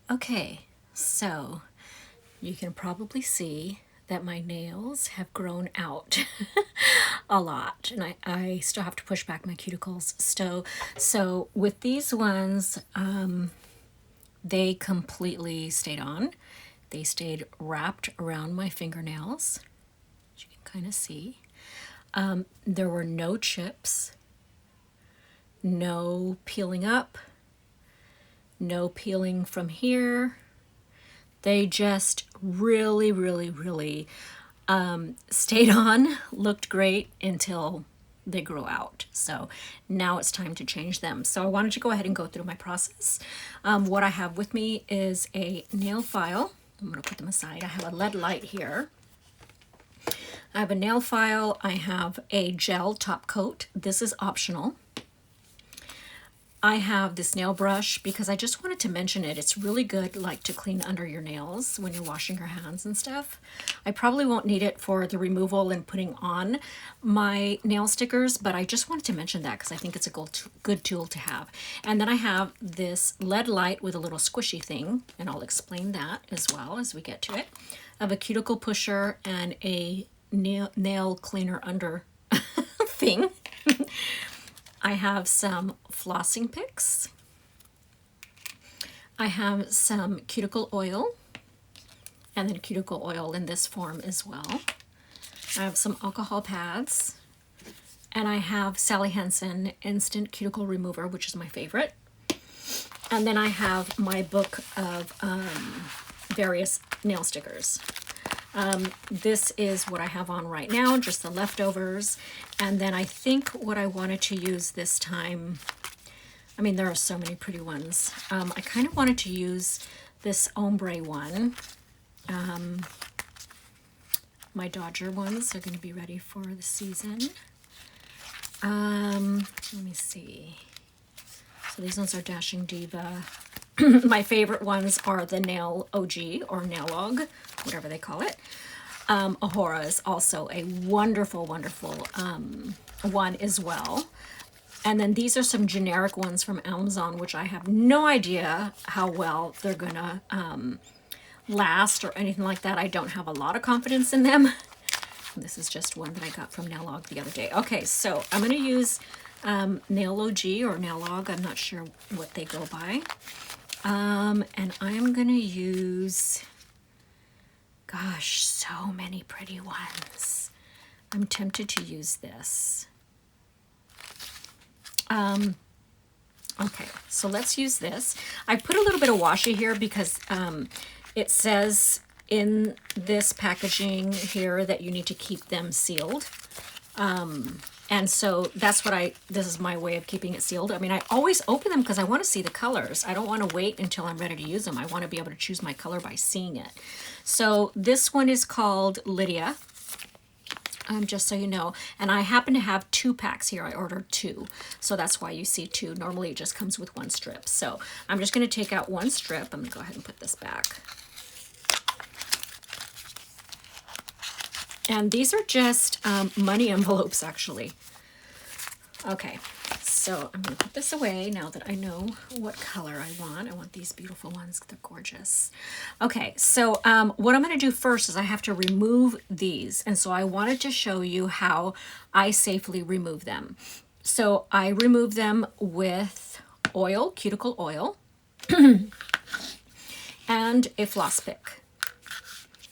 Okay, so you can probably see that my nails have grown out a lot, and I still have to push back my cuticles. So with these ones, they completely stayed on. They stayed wrapped around my fingernails, as you can kind of see. There were no chips, no peeling up, no peeling from here. They just really, really, really stayed on, looked great until they grew out. So now it's time to change them. So I wanted to go ahead and go through my process. What I have with me is a nail file. I'm going to put them aside. I have a lead light here. I have a nail file. I have a gel top coat. This is optional. I have this nail brush because I just wanted to mention it. It's really good like to clean under your nails when you're washing your hands and stuff. I probably won't need it for the removal and putting on my nail stickers, but I just wanted to mention that because I think it's a good tool to have. And then I have this lead light with a little squishy thing, and I'll explain that as well as we get to it. I have a cuticle pusher and a nail cleaner under thing. I have some flossing picks. I have some cuticle oil, and then cuticle oil in this form as well. I have some alcohol pads, and I have Sally Hansen Instant Cuticle Remover, which is my favorite. And then I have my book of various nail stickers. This is what I have on right now, just the leftovers. And then I think what I wanted to use this time, I mean, there are so many pretty ones. I kind of wanted to use this ombre one. My Dodger ones are going to be ready for the season. Let me see. So these ones are Dashing Diva. My favorite ones are the NailOG or NailOG, whatever they call it. Ahura is also a wonderful, wonderful one as well. And then these are some generic ones from Amazon, which I have no idea how well they're gonna last or anything like that. I don't have a lot of confidence in them. This is just one that I got from NailOG the other day. Okay, so I'm gonna use NailOG or NailOG. I'm not sure what they go by. And I'm gonna use, gosh, so many pretty ones. I'm tempted to use this. Okay, so let's use this. I put a little bit of washi here because it says in this packaging here that you need to keep them sealed. And so that's what this is my way of keeping it sealed. I mean, I always open them because I want to see the colors. I don't want to wait until I'm ready to use them. I want to be able to choose my color by seeing it. So this one is called Lydia, just so you know. And I happen to have 2 packs here. I ordered 2. So that's why you see 2. Normally it just comes with 1 strip. So I'm just going to take out 1 strip. I'm going to go ahead and put this back. And these are just money envelopes, actually. Okay, so I'm going to put this away now that I know what color I want. I want these beautiful ones. They're gorgeous. Okay, so what I'm going to do first is I have to remove these. And so I wanted to show you how I safely remove them. So I remove them with oil, cuticle oil, and a floss pick.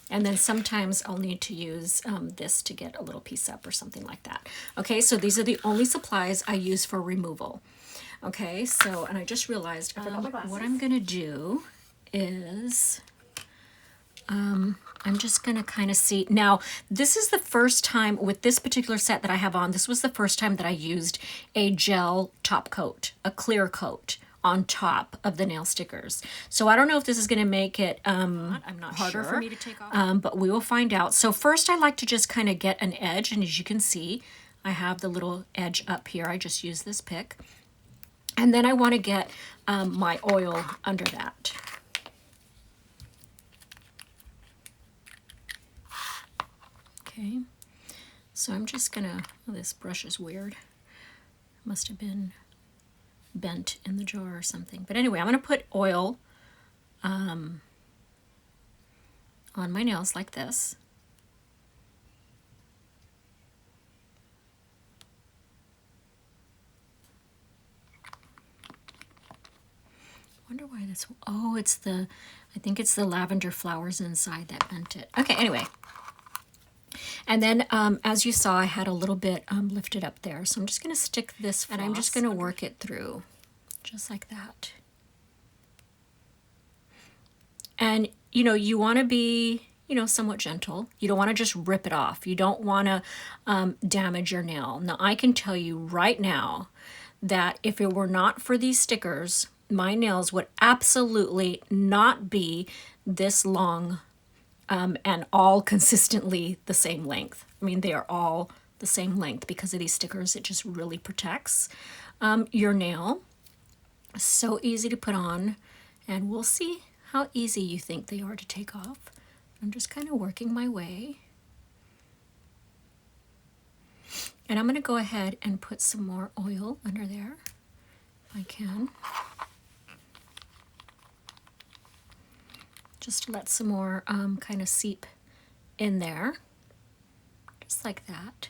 And then sometimes I'll need to use this to get a little piece up or something like that. Okay, so these are the only supplies I use for removal. Okay, so, and I just realized what I'm going to do is I'm just going to kind of see. Now, this is the first time with this particular set that I have on, this was the first time that I used a gel top coat, a clear coat on top of the nail stickers. So I don't know if this is going to make it I'm not harder for me to take off. But we will find out. So first I like to just kind of get an edge, and as you can see, I have the little edge up here. I just use this pick. And then I want to get my oil under that. Okay, so I'm just gonna, oh, this brush is weird. Must have been bent in the jar or something. But anyway, I'm going to put oil on my nails like this. Wonder why this, oh, it's the, I think it's the lavender flowers inside that bent it. Okay, anyway. And then as you saw, I had a little bit lifted up there. So I'm just gonna stick this and I'm just gonna work it through just like that. And you know, you wanna be, you know, somewhat gentle. You don't wanna just rip it off. You don't wanna damage your nail. Now I can tell you right now that if it were not for these stickers, my nails would absolutely not be this long and all consistently the same length. I mean, they are all the same length because of these stickers. It just really protects your nail. So easy to put on, and we'll see how easy you think they are to take off. I'm just kind of working my way. And I'm going to go ahead and put some more oil under there, if I can. Just to let some more kind of seep in there, just like that.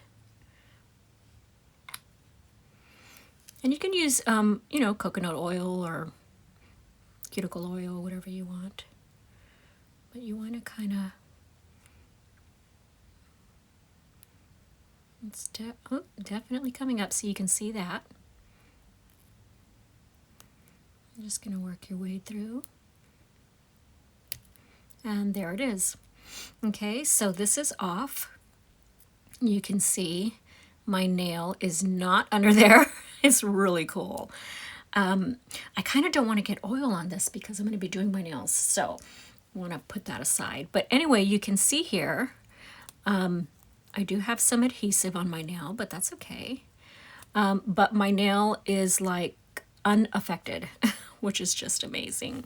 And you can use, you know, coconut oil or cuticle oil, whatever you want. But you want to kind of, it's definitely coming up, so you can see that. I'm just going to work your way through. And there it is. Okay, so this is off. You can see my nail is not under there. It's really cool. I kind of don't want to get oil on this because I'm going to be doing my nails, so I want to put that aside. But anyway, you can see here, I do have some adhesive on my nail, but that's okay. But my nail is like unaffected, which is just amazing.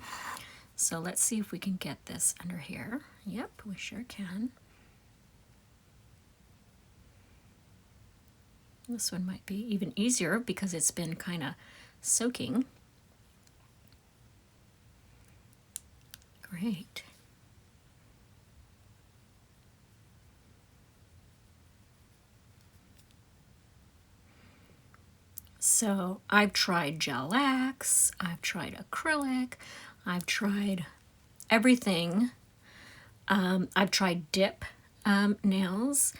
So let's see if we can get this under here. Yep, we sure can. This one might be even easier because it's been kind of soaking. Great. So I've tried gel wax, I've tried acrylic, I've tried everything. I've tried dip nails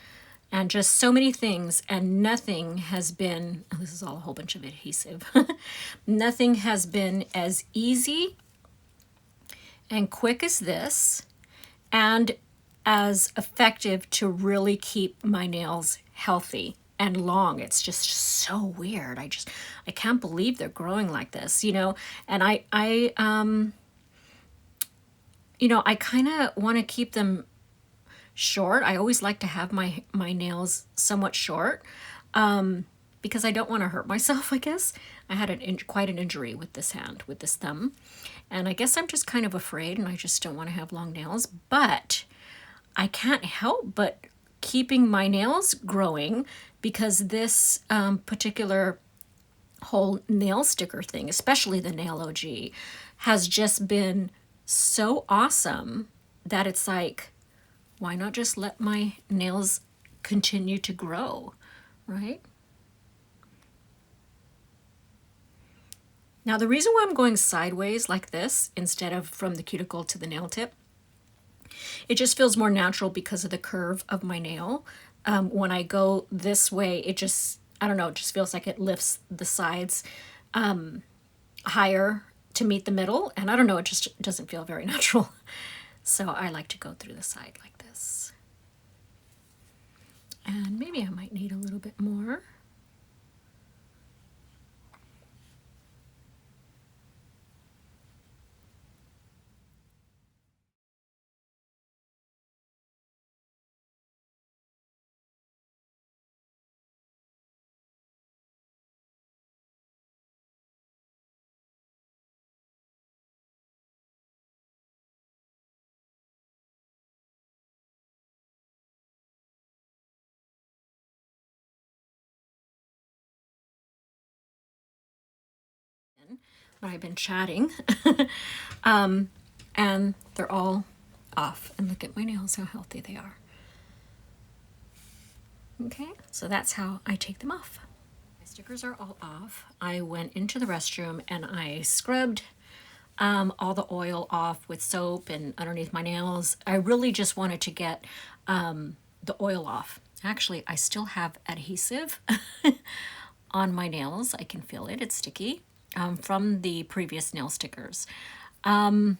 and just so many things, and nothing has been, oh, this is all a whole bunch of adhesive, nothing has been as easy and quick as this and as effective to really keep my nails healthy and long. It's just so weird. I can't believe they're growing like this, you know. And you know, I kind of want to keep them short. I always like to have my nails somewhat short because I don't want to hurt myself, I guess. I had quite an injury with this hand, with this thumb. And I guess I'm just kind of afraid and I just don't want to have long nails. But I can't help but keeping my nails growing because this particular whole nail sticker thing, especially the NailOG, has just been so awesome that it's like, why not just let my nails continue to grow, right? Now the reason why I'm going sideways like this instead of from the cuticle to the nail tip, it just feels more natural because of the curve of my nail. When I go this way, it just, I don't know, it just feels like it lifts the sides higher to meet the middle. And I don't know, it just doesn't feel very natural. So I like to go through the side like this. And maybe I might need a little bit more. When I've been chatting. and they're all off. And look at my nails, how healthy they are. Okay, so that's how I take them off. My stickers are all off. I went into the restroom and I scrubbed all the oil off with soap and underneath my nails. I really just wanted to get the oil off. Actually, I still have adhesive on my nails. I can feel it, it's sticky, from the previous nail stickers. I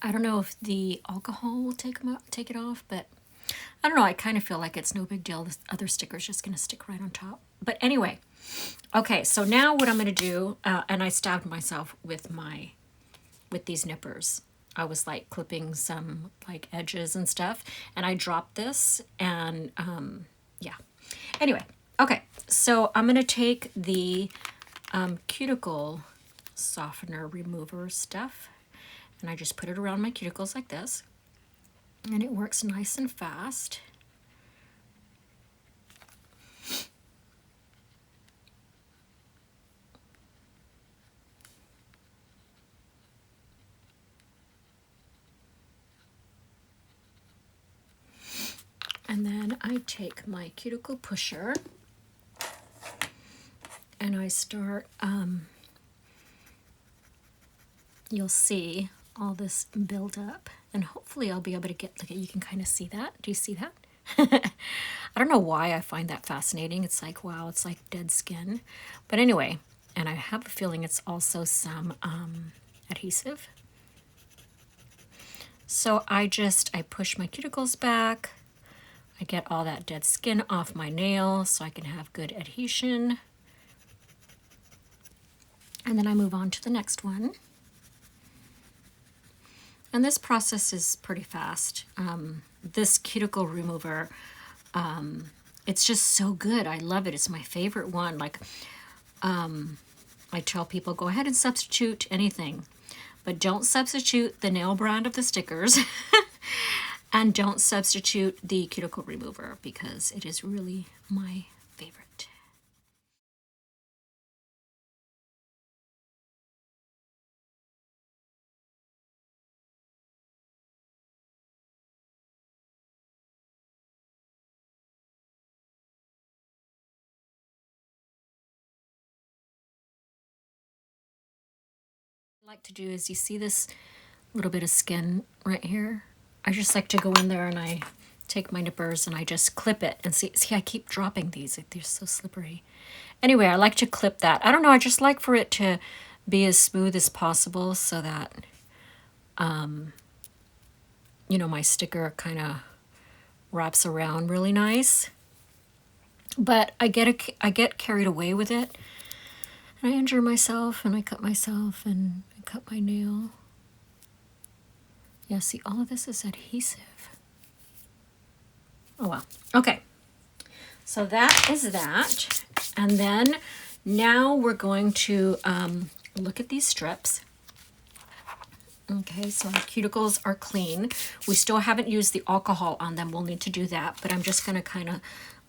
don't know if the alcohol will take it off, but I don't know. I kind of feel like it's no big deal. This other sticker is just going to stick right on top. But anyway, okay, so now what I'm going to do, and I stabbed myself with these nippers. I was like clipping some like edges and stuff, and I dropped this, and yeah. Anyway, okay, so I'm going to take the cuticle softener remover stuff, and I just put it around my cuticles like this, and it works nice and fast. And then I take my cuticle pusher and I start, you'll see all this build up, and hopefully I'll be able to get, look at, you can kind of see that. Do you see that? I don't know why I find that fascinating. It's like, wow, it's like dead skin. But anyway, and I have a feeling it's also some adhesive. So I push my cuticles back. I get all that dead skin off my nail so I can have good adhesion. And then I move on to the next one. And this process is pretty fast. This cuticle remover, it's just so good. I love it. It's my favorite one. Like, I tell people, go ahead and substitute anything, but don't substitute the nail brand of the stickers. And don't substitute the cuticle remover, because it is really my favorite. What I like to do is, you see this little bit of skin right here? I just like to go in there and I take my nippers and I just clip it, and see I keep dropping these. They're so slippery. Anyway, I like to clip that. I don't know, I just like for it to be as smooth as possible so that, you know, my sticker kind of wraps around really nice. But I get carried away with it, and I injure myself, and I cut myself, and I cut my nail. Yeah, see, all of this is adhesive. Oh well. Okay. So that is that. And then now we're going to look at these strips. Okay, so our cuticles are clean. We still haven't used the alcohol on them. We'll need to do that, but I'm just going to kind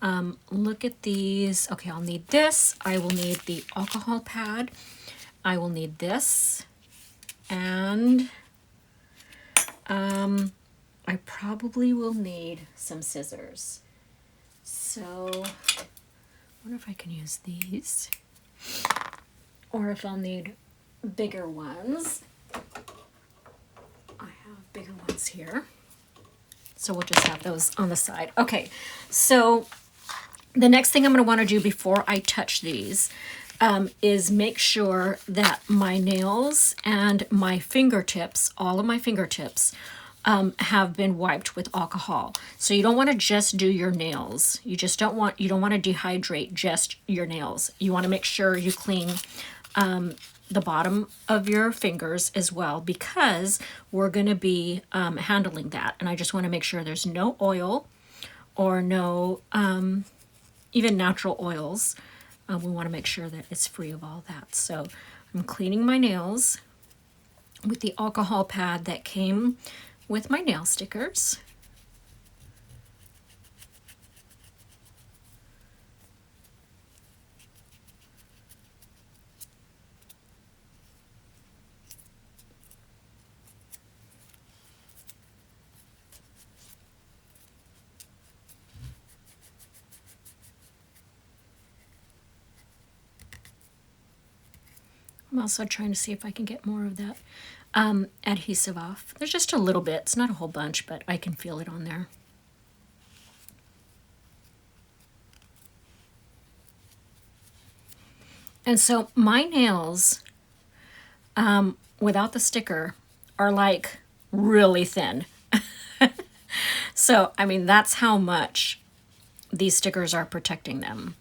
of look at these. Okay, I'll need this. I will need the alcohol pad. I will need this. And I probably will need some scissors. So I wonder if I can use these, or if I'll need bigger ones. I have bigger ones here, so we'll just have those on the side. Okay, so the next thing I'm going to want to do before I touch these is make sure that my nails and my fingertips, all of my fingertips, have been wiped with alcohol. So you don't want to just do your nails. You don't want to dehydrate just your nails. You want to make sure you clean the bottom of your fingers as well, because we're going to be handling that. And I just want to make sure there's no oil or no even natural oils. We want to make sure that it's free of all that. So I'm cleaning my nails with the alcohol pad that came with my nail stickers. I'm also trying to see if I can get more of that adhesive off. There's just a little bit. It's not a whole bunch, but I can feel it on there. And so my nails, without the sticker, are like really thin. So, I mean, that's how much these stickers are protecting them.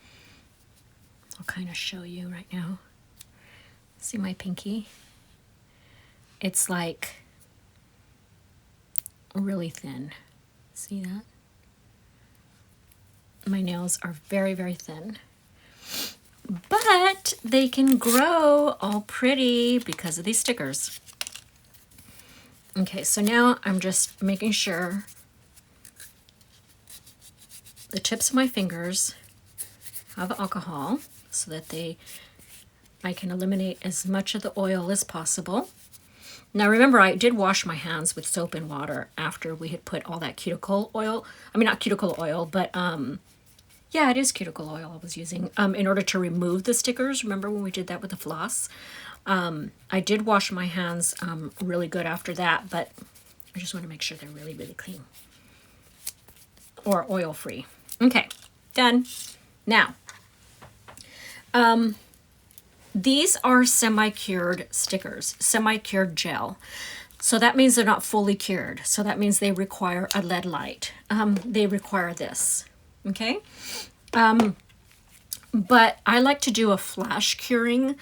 I'll kind of show you right now. See my pinky? It's like really thin. See that? My nails are very, very thin. But they can grow all pretty because of these stickers. Okay, so now I'm just making sure the tips of my fingers have alcohol so that I can eliminate as much of the oil as possible. Now remember, I did wash my hands with soap and water after we had put all that cuticle oil. I mean, not cuticle oil, but yeah, it is cuticle oil I was using in order to remove the stickers. Remember when we did that with the floss? I did wash my hands really good after that, but I just want to make sure they're really, really clean or oil-free. Okay, done. Now, these are semi-cured stickers, semi-cured gel. So that means they're not fully cured. So that means they require a lead light. They require this, okay? But I like to do a flash curing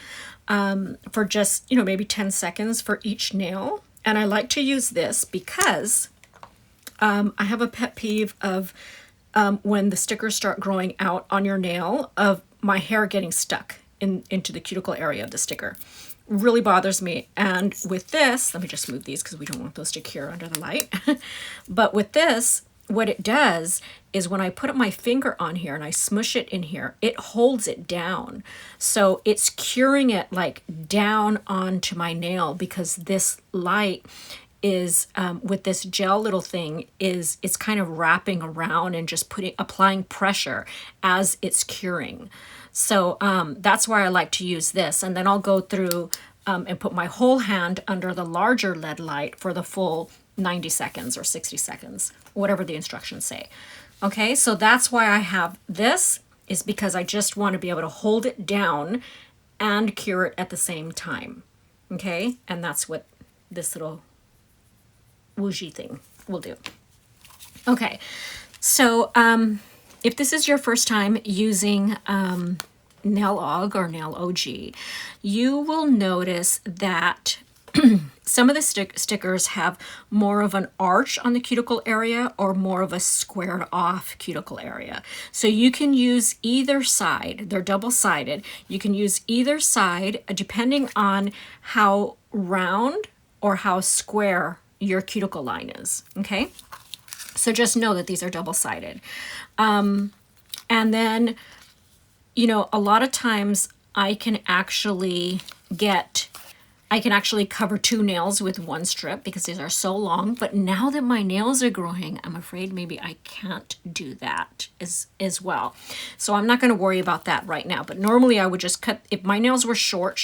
for just, maybe 10 seconds for each nail. And I like to use this because I have a pet peeve of when the stickers start growing out on your nail, of my hair getting stuck into the cuticle area of the sticker. Really bothers me. And with this, let me just move these because we don't want those to cure under the light. But with this, what it does is when I put my finger on here and I smush it in here, it holds it down. So it's curing it like down onto my nail, because this light is with this gel little thing it's kind of wrapping around and just applying pressure as it's curing. So that's why I like to use this. And then I'll go through and put my whole hand under the larger LED light for the full 90 seconds or 60 seconds, whatever the instructions say. Okay, so that's why I have this, is because I just want to be able to hold it down and cure it at the same time. Okay, and that's what this little woojie thing will do. Okay, so if this is your first time using NailOG or NailOG, you will notice that some of the stickers have more of an arch on the cuticle area or more of a squared off cuticle area. So you can use either side. They're double-sided. You can use either side depending on how round or how square your cuticle line is, okay? So just know that these are double-sided. And then, a lot of times I can actually cover 2 nails with 1 strip because these are so long. But now that my nails are growing, I'm afraid maybe I can't do that as well. So I'm not going to worry about that right now. But normally I would just cut, if my nails were short,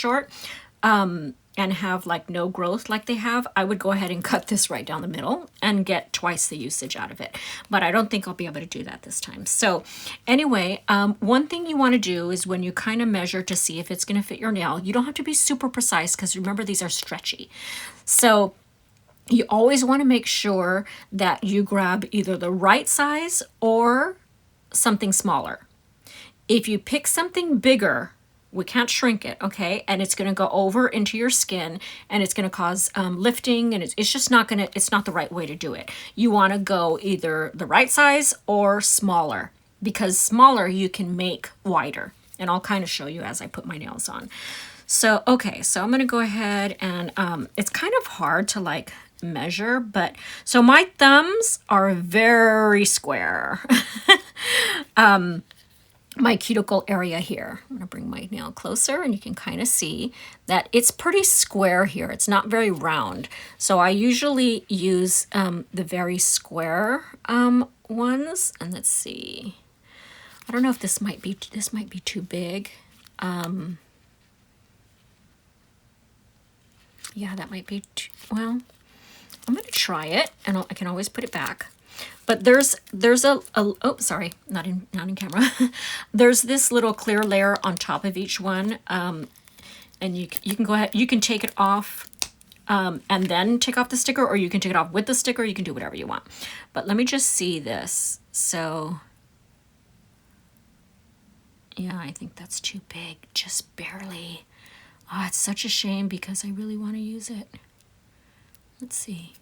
and have like no growth like they have, I would go ahead and cut this right down the middle and get twice the usage out of it. But I don't think I'll be able to do that this time. So anyway, one thing you want to do is when you kind of measure to see if it's going to fit your nail, you don't have to be super precise because remember, these are stretchy. So you always want to make sure that you grab either the right size or something smaller. If you pick something bigger, we can't shrink it, okay? And it's going to go over into your skin and it's going to cause lifting, and it's just not going to, it's not the right way to do it. You want to go either the right size or smaller, because smaller you can make wider. And I'll kind of show you as I put my nails on. So, okay, so I'm going to go ahead and it's kind of hard to like measure, but so my thumbs are very square. My cuticle area here. I'm going to bring my nail closer and you can kind of see that it's pretty square here. It's not very round. So I usually use the very square ones. And let's see. I don't know if this might be too big. Yeah, that might be too, well, I'm going to try it, and I can always put it back. But there's a oh, sorry, not in camera. There's this little clear layer on top of each one, and you can go ahead, you can take it off, and then take off the sticker, or you can take it off with the sticker. You can do whatever you want. But let me just see this. So yeah, I think that's too big, just barely. Oh, it's such a shame because I really want to use it. Let's see.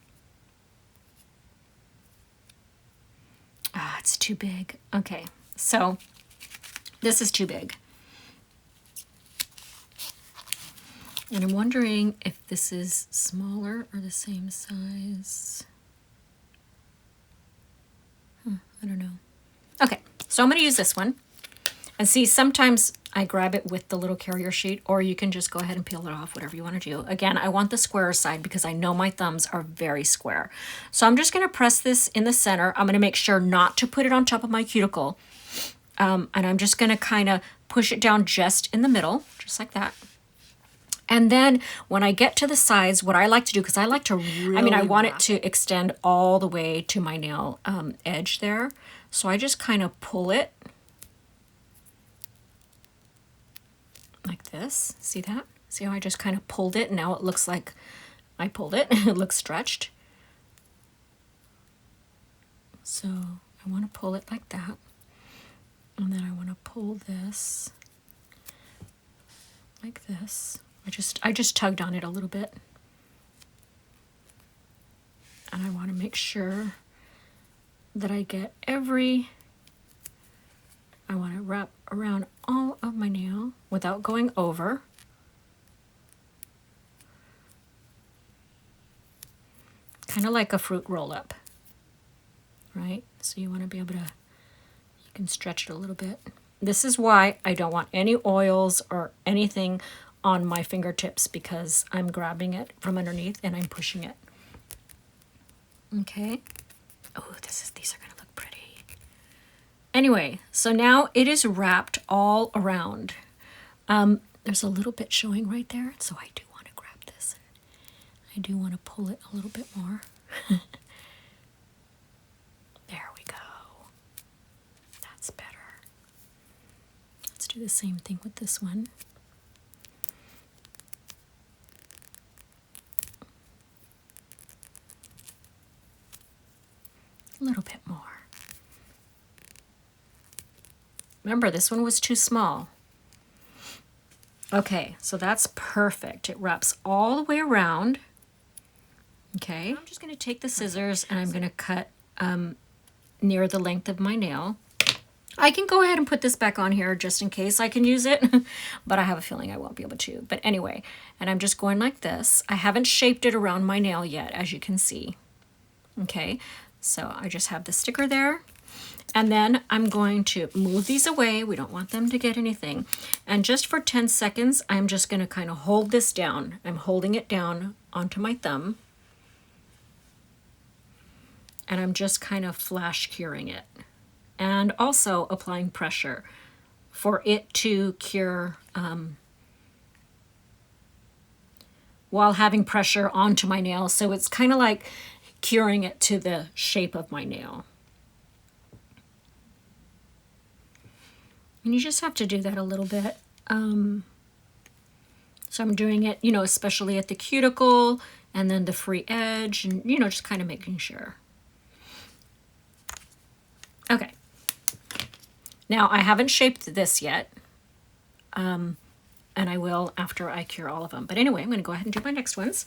Ah, it's too big. Okay, so this is too big. And I'm wondering if this is smaller or the same size. I don't know. Okay, so I'm going to use this one. And see, sometimes I grab it with the little carrier sheet, or you can just go ahead and peel it off, whatever you want to do. Again, I want the square side because I know my thumbs are very square. So I'm just going to press this in the center. I'm going to make sure not to put it on top of my cuticle. And I'm just going to kind of push it down just in the middle, just like that. And then when I get to the sides, what I like to do, because I like to really, I want it to extend all the way to my nail edge there. So I just kind of pull it like this. See that? See how I just kind of pulled it, and now it looks like I pulled it. It looks stretched. So I want to pull it like that. And then I want to pull this like this. I just tugged on it a little bit. And I want to make sure that I get I want to wrap around all of my nail without going over. Kind of like a fruit roll up, right? So you want to be able to, you can stretch it a little bit. This is why I don't want any oils or anything on my fingertips, because I'm grabbing it from underneath and I'm pushing it. Okay. Oh, these are going to look pretty. Anyway, so now it is wrapped all around. There's a little bit showing right there, so I do want to grab this. I do want to pull it a little bit more. There we go. That's better. Let's do the same thing with this one. A little bit more. Remember, this one was too small. Okay, so that's perfect. It wraps all the way around. Okay, I'm just going to take the scissors and I'm going to cut near the length of my nail. I can go ahead and put this back on here just in case I can use it, but I have a feeling I won't be able to. But anyway, and I'm just going like this. I haven't shaped it around my nail yet, as you can see. Okay, so I just have the sticker there. And then I'm going to move these away. We don't want them to get anything. And just for 10 seconds, I'm just going to kind of hold this down. I'm holding it down onto my thumb. And I'm just kind of flash curing it. And also applying pressure for it to cure while having pressure onto my nail. So it's kind of like curing it to the shape of my nail. And you just have to do that a little bit. So I'm doing it, you know, especially at the cuticle and then the free edge, and, you know, just kind of making sure. Okay. Now I haven't shaped this yet. And I will after I cure all of them. But anyway, I'm going to go ahead and do my next ones.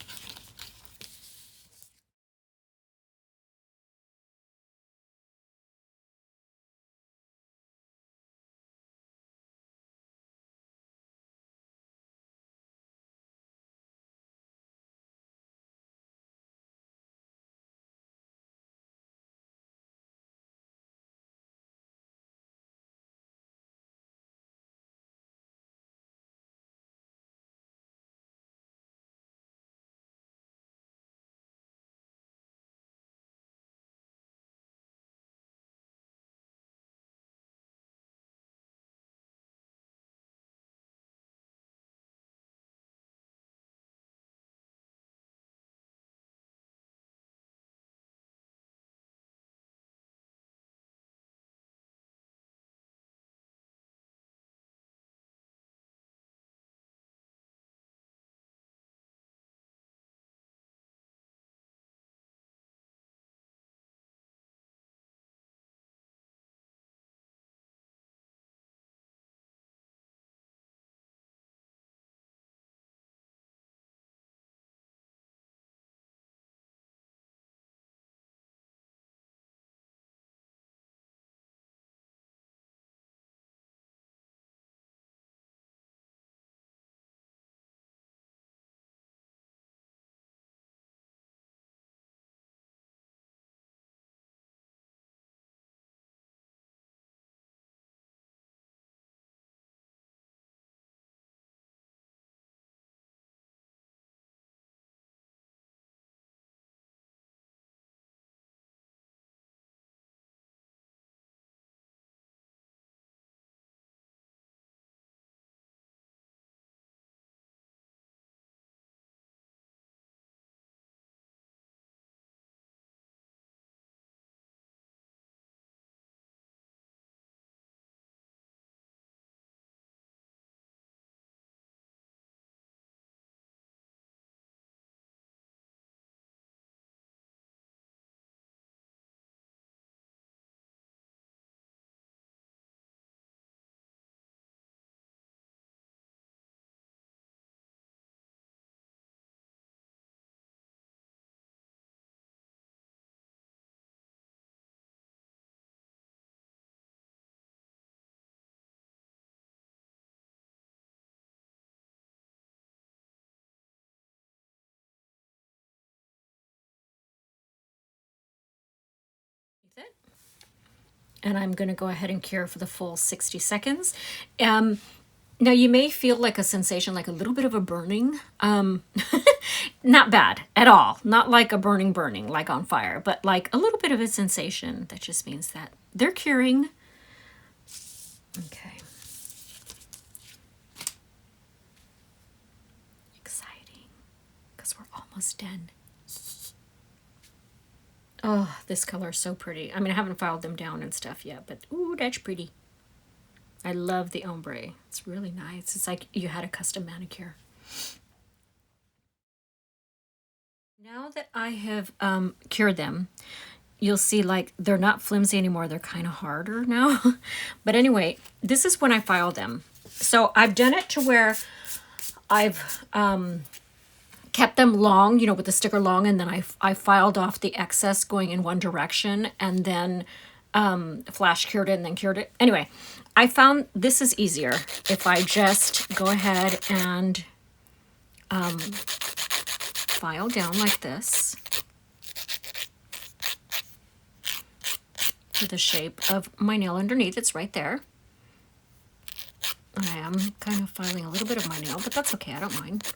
and I'm going to go ahead and cure for the full 60 seconds. Now you may feel like a sensation, like a little bit of a burning. Not bad at all. Not like a burning, like on fire, but like a little bit of a sensation. That just means that they're curing. Okay. Exciting, because we're almost done. Oh, this color is so pretty. I mean, I haven't filed them down and stuff yet, but ooh, that's pretty. I love the ombre. It's really nice. It's like you had a custom manicure. Now that I have cured them, you'll see like they're not flimsy anymore. They're kind of harder now. But anyway, this is when I file them. So I've done it to where I've kept them long, you know, with the sticker long, and then I filed off the excess going in one direction, and then flash cured it and then cured it. Anyway, I found this is easier if I just go ahead and file down like this to the shape of my nail underneath. It's right there. I am kind of filing a little bit of my nail, but that's okay. I don't mind.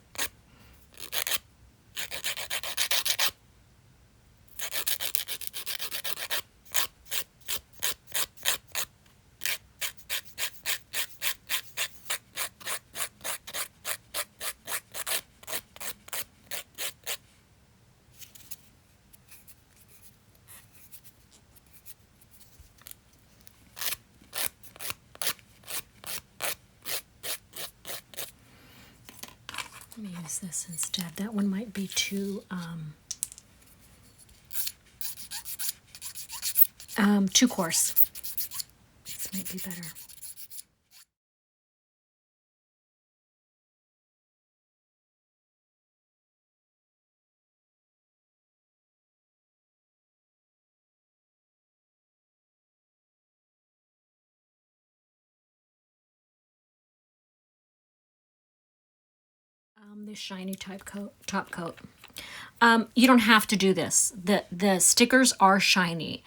Let me use this instead. That one might be too coarse. This might be better. This shiny top coat. You don't have to do this. The stickers are shiny,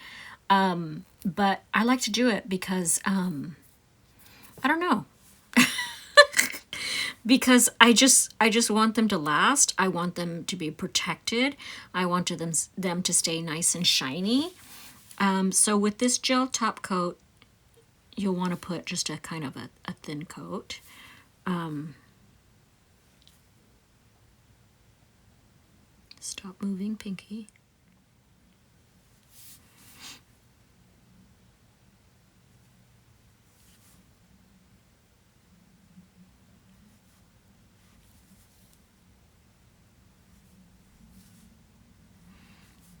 but I like to do it because I don't know. Because I just want them to last. I want them to be protected. I want them to stay nice and shiny. So with this gel top coat, you'll want to put just a kind of a thin coat. Stop moving, Pinky.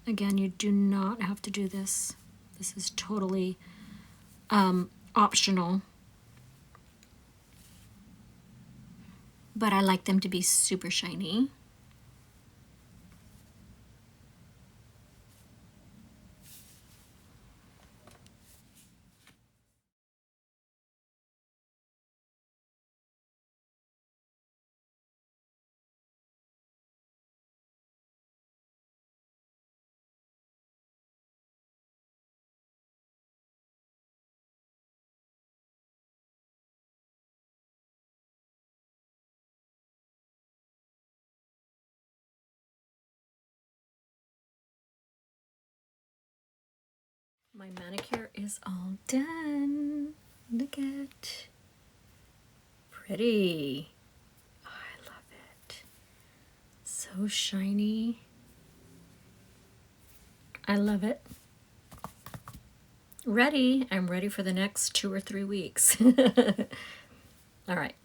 Again, you do not have to do this. This is totally optional. But I like them to be super shiny. My manicure is all done. Look at. Pretty. Oh, I love it. So shiny. I love it. Ready. I'm ready for the next 2 or 3 weeks. All right.